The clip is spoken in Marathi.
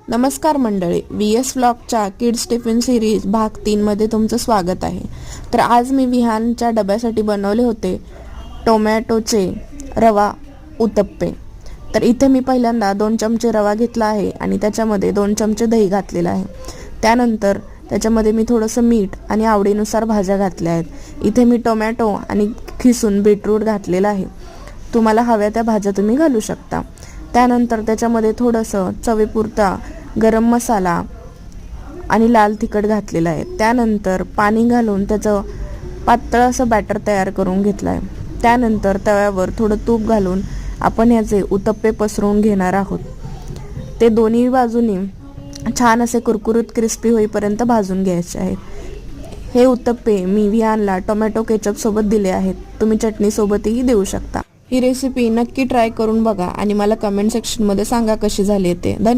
नमस्कार मंडळी, VS व्लॉगच्या किड्स टिफिन सिरीज भाग 3 मध्ये तुमचं स्वागत आहे। तर आज मी विहानच्या डब्यासाठी बनवले होते टोमॅटोचे रवा उत्तप्पे। तर इथे मी पहिल्यांदा 2 चमचे रवा घेतला आहे आणि त्याच्यामध्ये 2 चमचे दही घातलेलं आहे। त्यानंतर त्याच्यामध्ये मी थोडंसं मीठ आणि आवडीनुसार भाज्या घातल्या आहेत। इथे मी टोमॅटो आणि खिसून बीटरूट घातलेलं आहे। तुम्हाला हव्या त्या भाज्या तुम्ही घालू शकता। त्यानंतर त्याच्यामध्ये थोडंसं चवीपुरता गरम मसाला आणि लाल तिखट घातलेला आहे। त्यानंतर पाणी घालून त्याचं पातळ असं बॅटर तयार करून घेतलं आहे। त्यानंतर तव्यावर थोडं तूप घालून आपण याचे उत्तप्पे पसरवून घेणार आहोत। ते दोन्ही बाजूनी छान असे कुरकुरीत क्रिस्पी होईपर्यंत भाजून घ्यायचे आहेत। हे उत्तप्पे मी विहानला टोमॅटो केचप सोबत दिले आहेत। तुम्ही चटणी सोबतही देऊ शकता। ही रेसिपी नक्की ट्राय करून बघा आणि मला कमेंट सेक्शन मध्ये सांगा कशी झाली ते। धन्यवाद।